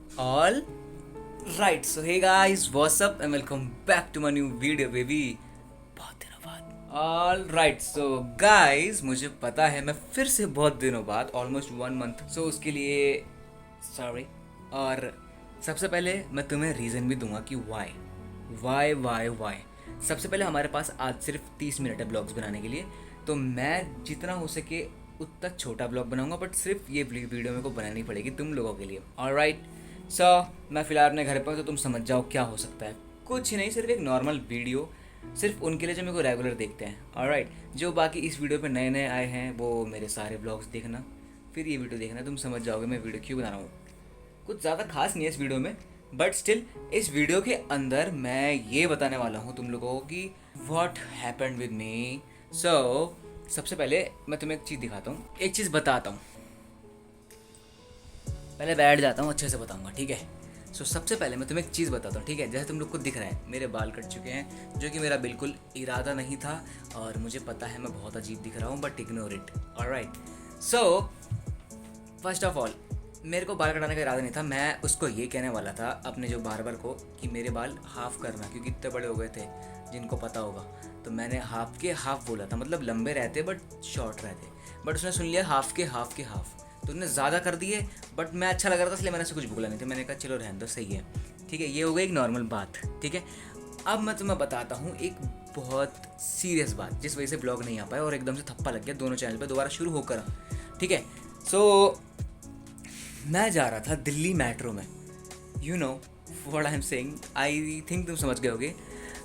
All right, so hey guys, what's up and welcome back to my new video baby. बहुत दिनों बाद. All right, so guys, मुझे पता है मैं फिर से बहुत दिनों बाद ऑलमोस्ट 1 मंथ सो उसके लिए सॉरी. और सबसे पहले मैं तुम्हें रीज़न भी दूंगा कि वाई. सबसे पहले हमारे पास आज सिर्फ 30 मिनट है ब्लॉग्स बनाने के लिए, तो मैं जितना हो सके उतना छोटा ब्लॉग बनाऊंगा, बट सिर्फ ये वीडियो मेरे को बनानी पड़ेगी तुम लोगों के लिए. ऑलराइट, सो मैं फ़िलहाल अपने घर पर हूं, तो तुम समझ जाओ क्या हो सकता है. कुछ नहीं, सिर्फ एक नॉर्मल वीडियो, सिर्फ उनके लिए जो मेरे को रेगुलर देखते हैं. ऑलराइट, जो बाकी इस वीडियो पे नए नए आए हैं वो मेरे सारे ब्लॉग्स देखना, फिर ये वीडियो देखना, तुम समझ जाओगे मैं वीडियो क्यों बना रहा हूँ. कुछ ज़्यादा खास नहीं है इस वीडियो में, बट स्टिल इस वीडियो के अंदर मैं ये बताने वाला हूँ तुम लोगों को कि व्हाट हैपेंड विद मी. सो सबसे पहले मैं तुम्हें एक चीज़ दिखाता हूँ, एक चीज़ बताता हूँ. पहले बैठ जाता हूँ, अच्छे से बताऊँगा, ठीक है. सो सबसे पहले मैं तुम्हें एक चीज़ बताता हूँ, ठीक है. जैसे तुम लोग को दिख रहा है मेरे बाल कट चुके हैं, जो कि मेरा बिल्कुल इरादा नहीं था, और मुझे पता है मैं बहुत अजीब दिख रहा हूँ, but ignore it. Alright, so first of all मेरे को बाल कटाने का इरादा नहीं था. मैं उसको ये कहने वाला था अपने जो बार्बर को कि मेरे बाल हाफ़ करना, क्योंकि इतने बड़े हो गए थे, जिनको पता होगा. तो मैंने हाफ़ बोला था, मतलब लंबे रहते बट शॉर्ट रहते, बट उसने सुन लिया हाफ़ के हाफ़, तो उसने ज़्यादा कर दिए. बट मैं अच्छा लग रहा था इसलिए मैंने उसे कुछ बोला नहीं था. मैंने कहा चलो रहने दो, सही है, ठीक है. ये हो गई एक नॉर्मल बात, ठीक है. अब मैं तुम्हें बताता हूँ एक बहुत सीरियस बात, जिस वजह से ब्लॉग नहीं आ पाया और एकदम से थप्पा लग गया दोनों चैनल पे दोबारा शुरू होकर, ठीक है. सो मैं जा रहा था दिल्ली मेट्रो में. You know what I am saying, I think तुम समझ गए होगे.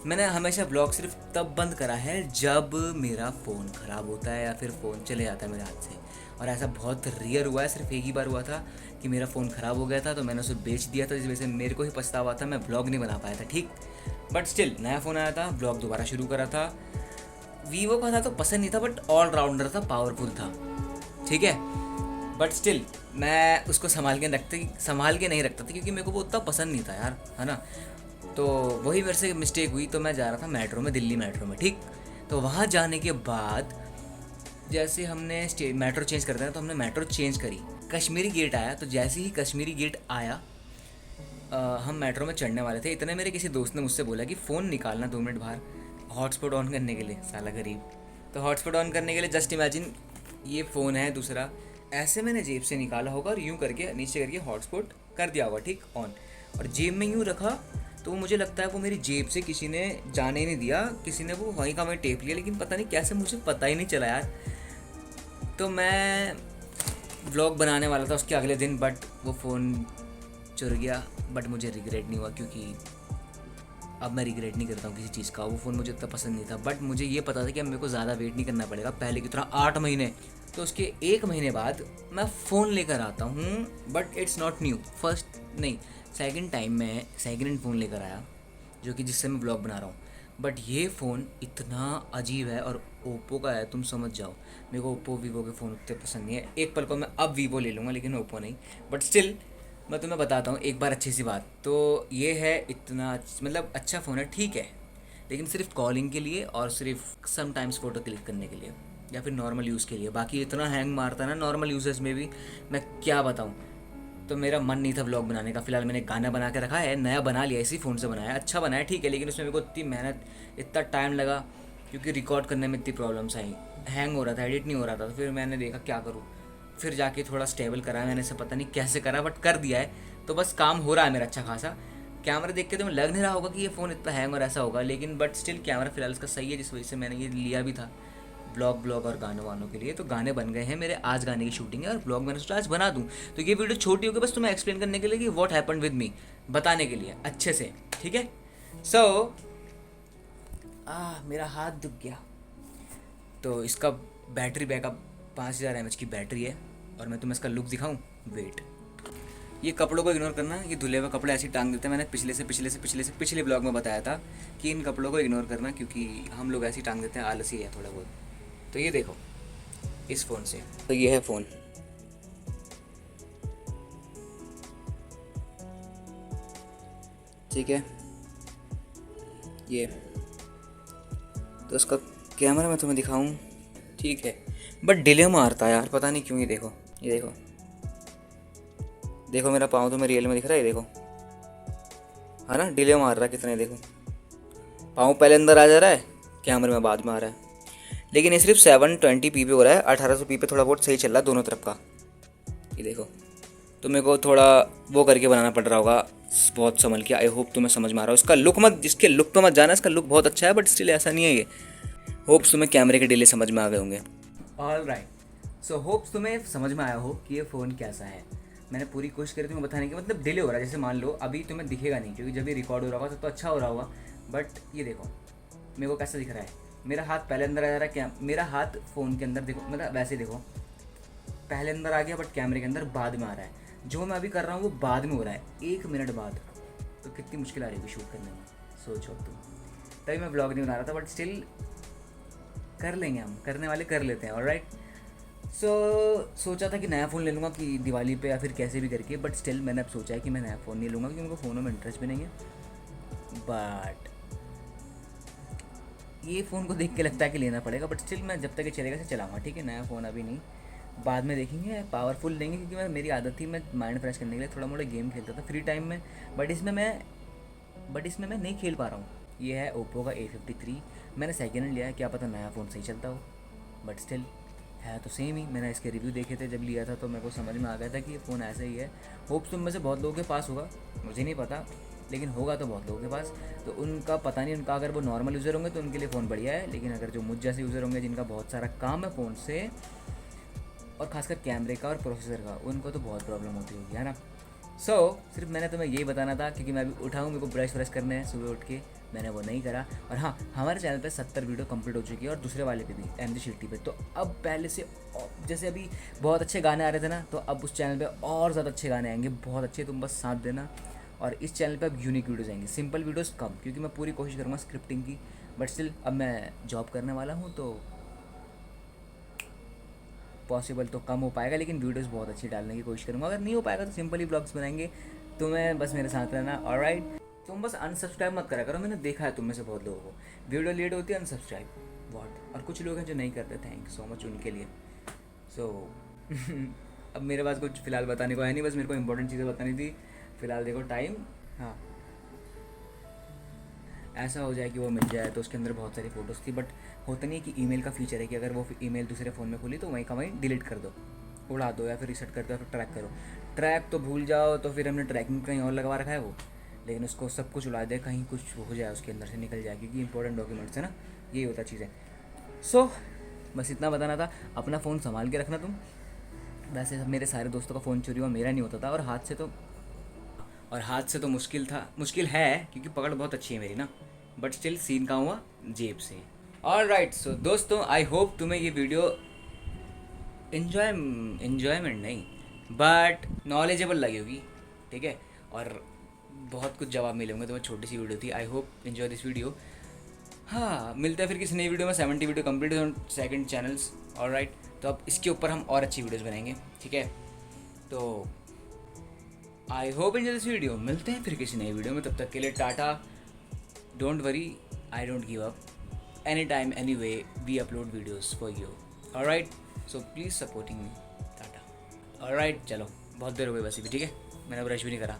मैंने हमेशा ब्लॉग सिर्फ तब बंद करा है जब मेरा फ़ोन ख़राब होता है या फिर फ़ोन चले जाता है मेरे हाथ से. और ऐसा बहुत रेयर हुआ है, सिर्फ एक ही बार हुआ था कि मेरा फ़ोन ख़राब हो गया था, तो मैंने उसे बेच दिया था, जिस वजह से मेरे को ही पछतावा था, मैं ब्लॉग नहीं बना पाया था, ठीक. बट स्टिल नया फ़ोन आया था, ब्लॉग दोबारा शुरू करा था. वीवो का था तो पसंद नहीं था, बट ऑलराउंडर था, पावरफुल था, ठीक है. बट स्टिल मैं उसको संभाल के नहीं रखता था, क्योंकि मेरे को वो उतना पसंद नहीं था यार, है ना. तो वही मेरे से मिस्टेक हुई, तो मैं जा रहा था मेट्रो में, दिल्ली मेट्रो में, ठीक. तो वहाँ जाने के बाद जैसे हमने मेट्रो चेंज करते हैं, तो हमने मेट्रो चेंज करी, कश्मीरी गेट आया. तो जैसे ही कश्मीरी गेट आया, हम मेट्रो में चढ़ने वाले थे, इतने मेरे किसी दोस्त ने मुझसे बोला कि फ़ोन निकालना 2 मिनट बाहर हॉटस्पॉट ऑन करने के लिए. साला गरीब. तो हॉटस्पॉट ऑन करने के लिए जस्ट इमेजिन, ये फ़ोन है दूसरा, ऐसे मैंने जेब से निकाला होगा और यूँ करके नीचे करके हॉटस्पॉट कर दिया होगा, ठीक, ऑन. और जेब में यूँ रखा, तो मुझे लगता है वो मेरी जेब से किसी ने जाने नहीं दिया, किसी ने वो वहीं का मैं टेप लिया, लेकिन पता नहीं कैसे मुझे पता ही नहीं चला यार. तो मैं व्लॉग बनाने वाला था उसके अगले दिन, बट वो फ़ोन चुर गया. बट मुझे रिग्रेट नहीं हुआ, क्योंकि अब मैं रिग्रेट नहीं करता हूँ किसी चीज़ का. वो फ़ोन मुझे इतना पसंद नहीं था, बट मुझे ये पता था कि अब मेरे को ज़्यादा वेट नहीं करना पड़ेगा पहले की तरह 8 महीने. तो उसके 1 महीने बाद मैं फ़ोन लेकर आता हूँ, but it's not new, first नहीं, सेकंड टाइम मैं सेकंड हैंड फ़ोन लेकर आया, जो कि जिससे मैं ब्लॉग बना रहा हूँ. बट ये फ़ोन इतना अजीब है, और ओप्पो का है, तुम समझ जाओ. मेरे को ओप्पो वीवो के फ़ोन उतने पसंद नहीं है. एक पल को मैं अब वीवो ले लूँगा, लेकिन ओप्पो नहीं. बट स्टिल मैं तुम्हें बताता हूँ एक बार अच्छी सी बात. तो ये है इतना, मतलब अच्छा फ़ोन है, ठीक है, लेकिन सिर्फ कॉलिंग के लिए और सिर्फ समटाइम्स फ़ोटो क्लिक करने के लिए, या फिर नॉर्मल यूज़ के लिए. बाकी इतना हैंग मारता है ना नॉर्मल यूज़र्स में भी, मैं क्या बताऊँ. तो मेरा मन नहीं था व्लॉग बनाने का. फिलहाल मैंने गाना बना के रखा है, नया बना लिया, इसी फ़ोन से बनाया, अच्छा बनाया, ठीक है, लेकिन उसमें मेरे को इतनी मेहनत, इतना टाइम लगा, क्योंकि रिकॉर्ड करने में इतनी प्रॉब्लम्स आई, हैंग हो रहा था, एडिट नहीं हो रहा था. तो फिर मैंने देखा क्या करूँ, फिर जाके थोड़ा स्टेबल करा मैंने, इसे पता नहीं कैसे करा, बट कर दिया है. तो बस काम हो रहा है मेरा अच्छा खासा. कैमरा देख के तो मैं लग नहीं रहा होगा कि ये फ़ोन इतना हैंग और ऐसा होगा, लेकिन बट स्टिल कैमरा फिलहाल इसका सही है, जिस वजह से मैंने ये लिया भी था ब्लॉग और गानों वानों के लिए. तो गाने बन गए हैं मेरे, आज गाने की शूटिंग है, और ब्लॉग मैंने सोचा आज बना दूँ. तो ये वीडियो छोटी होगी बस तुम्हें एक्सप्लेन करने के लिए कि व्हाट हैपेंड विद मी, बताने के लिए अच्छे से, ठीक है. सो मेरा हाथ दुख गया. तो इसका बैटरी बैकअप 5000 mAh की बैटरी है, और मैं तुम्हें इसका लुक दिखाऊं, वेट. ये कपड़ों को इग्नोर करना, ये धुले हुए कपड़े ऐसे ही टांग देते हैं. मैंने पिछले ब्लॉग में बताया था कि इन कपड़ों को इग्नोर करना, क्योंकि हम लोग ऐसे ही टांग देते हैं, आलसी है थोड़ा बहुत. तो ये देखो इस फ़ोन से, तो ये है फ़ोन, ठीक है, ये. तो उसका कैमरा मैं तुम्हें दिखाऊं, ठीक है, बट डिले मारता है यार, पता नहीं क्यों. ये देखो देखो मेरा पाँव तुम्हें रियल में दिख रहा है, देखो, है ना, डिले मार रहा है कितने, देखो पाँव पहले अंदर आ जा रहा है, कैमरे में बाद में आ रहा है। लेकिन ये सिर्फ 720p पे हो रहा है, 1800p पे थोड़ा बहुत सही चल रहा है दोनों तरफ का। ये देखो, तो मेरे को थोड़ा वो करके बनाना पड़ रहा होगा, बहुत संभल के। आई होप तुम्हें समझ में आ रहा हो। इसका लुक मत, इसके लुक पे मत जाना, इसका लुक बहुत अच्छा है बट स्टिल ऐसा नहीं है ये। होप्स तुम्हें कैमरे के डिले समझ में आ गए होंगे। ऑल राइट, सो होप्स तुम्हें समझ में आया हो कि ये फ़ोन कैसा है। मैंने पूरी कोशिश करी तुम्हें बताने की, मतलब डिले हो रहा है। जैसे मान लो अभी तुम्हें दिखेगा नहीं क्योंकि जब ये रिकॉर्ड हो रहा होगा तो अच्छा हो रहा होगा, बट ये देखो मेरे को कैसा दिख रहा है। मेरा हाथ पहले अंदर आ जा रहा है, क्या मेरा हाथ फ़ोन के अंदर, देखो मतलब वैसे देखो पहले अंदर आ गया बट कैमरे के अंदर बाद में आ रहा है। जो मैं अभी कर रहा हूँ वो बाद में हो रहा है, 1 मिनट बाद। तो कितनी मुश्किल आ रही है शूट करने में, सोचो तुम। तभी मैं ब्लॉग नहीं बना रहा था, बट स्टिल कर लेंगे, हम करने वाले कर लेते हैं। ऑलराइट, सोचा था कि नया फ़ोन ले लूँगा कि दिवाली पे या फिर कैसे भी करके, बट स्टिल मैंने अब सोचा है कि मैं नया फ़ोन नहीं लूँगा क्योंकि मेरे को फ़ोनों में इंटरेस्ट भी नहीं है। बट ये फ़ोन को देख के लगता है कि लेना पड़ेगा, बट स्टिल मैं जब तक ये चलेगा से चलाऊँगा, ठीक है। नया फ़ोन अभी नहीं, बाद में देखेंगे, पावरफुल लेंगे, क्योंकि मैं मेरी आदत थी मैं माइंड फ्रेश करने के लिए थोड़ा मोड़ा गेम खेलता था फ्री टाइम में, बट इसमें मैं नहीं खेल पा रहा हूँ। ये है ओप्पो का A53, मैंने सेकेंड हैंड लिया है, क्या पता नया फ़ोन सही चलता हो, बट स्टिल है तो सेम ही। मैंने इसके रिव्यू देखे थे जब लिया था, तो मेरे को समझ में आ गया था कि ये फ़ोन ऐसा ही है। होप्स तुम में से बहुत लोगों के पास होगा, मुझे नहीं पता, लेकिन होगा तो बहुत लोगों के पास। तो उनका पता नहीं, उनका अगर वो नॉर्मल यूज़र होंगे तो उनके लिए फ़ोन बढ़िया है, लेकिन अगर जो मुझ जैसे यूज़र होंगे जिनका बहुत सारा काम है फ़ोन से, और खासकर कैमरे का और प्रोसेसर का, उनको तो बहुत प्रॉब्लम होती होगी, है ना। सिर्फ मैंने तुम्हें यही बताना था, क्योंकि मैं अभी उठाऊँ, मेरे को ब्रश व्रश करने हैं सुबह उठ के, मैंने वो नहीं करा। और हाँ, हमारे चैनल पे 70 वीडियो कंप्लीट हो चुकी है, और दूसरे वाले पे भी, MG शिट्टी पे। तो अब पहले से जैसे अभी बहुत अच्छे गाने आ रहे थे ना, तो अब उस चैनल पे और ज़्यादा अच्छे गाने आएंगे, बहुत अच्छे, तुम बस साथ देना। और इस चैनल पे अब यूनिक वीडियोज़ आएंगे, सिंपल वीडियोज़ कम, क्योंकि मैं पूरी कोशिश करूँगा स्क्रिप्टिंग की, बट स्टिल अब मैं जॉब करने वाला हूँ तो पॉसिबल तो कम हो पाएगा, लेकिन वीडियोस बहुत अच्छी डालने की कोशिश करूँगा। अगर नहीं हो पाएगा तो सिंपली ब्लॉग्स बनाएंगे। तुम्हें बस मेरे साथ रहना, ऑलराइट। तुम बस अनसब्सक्राइब मत करा करो, मैंने देखा है तुम में से बहुत लोगों को वीडियो लेट होती है अनसब्सक्राइब वॉट, और कुछ लोग हैं जो नहीं करते, थैंक सो मच उनके लिए। अब मेरे पास कुछ फ़िलहाल बताने को है नहीं, बस मेरे को इंपॉर्टेंट चीज़ें बतानी थी फ़िलहाल। देखो टाइम, हाँ, ऐसा हो जाए कि वो मिल जाए, तो उसके अंदर बहुत सारी फ़ोटोज़ थी, बट होता नहीं है कि ईमेल का फीचर है कि अगर वो ईमेल दूसरे फ़ोन में खुली तो वहीं का वहीं डिलीट कर दो, उड़ा दो, या फिर रीसेट कर दो, या फिर ट्रैक करो। ट्रैक तो भूल जाओ, तो फिर हमने ट्रैकिंग कहीं और लगवा रखा है वो, लेकिन उसको सब कुछ उड़ा दे, कहीं कुछ हो जाए उसके अंदर से निकल जाए, क्योंकि इंपॉर्टेंट डॉक्यूमेंट्स है ना, यही होता चीज़ है। बस इतना बताना था। अपना फ़ोन संभाल के रखना तुम। वैसे मेरे सारे दोस्तों का फ़ोन चोरी हुआ, मेरा नहीं होता था, और हाथ से तो मुश्किल है, क्योंकि पकड़ बहुत अच्छी है मेरी ना, बट स्टिल सीन का हुआ जेब से। ऑल राइट, सो दोस्तों, आई होप तुम्हें ये वीडियो इन्जॉयमेंट नहीं बट नॉलेजेबल लगी होगी, ठीक है, और बहुत कुछ जवाब मिले होंगे। तो बहुत छोटी सी वीडियो थी, I hope enjoy this video. हाँ, मिलते हैं फिर किसी नई वीडियो में। 70 video complete on second channels, alright. तो अब इसके ऊपर हम और अच्छी वीडियोस बनाएंगे, ठीक है। तो I hope enjoy this video, मिलते हैं फिर किसी नई वीडियो में, तब तक के लिए tata. Don't worry, I don't give up, any time any way we upload videos for you, alright. So please supporting me, tata. Alright, चलो बहुत देर हो गई वैसे भी, ठीक है, मैंने ब्रश भी नहीं करा।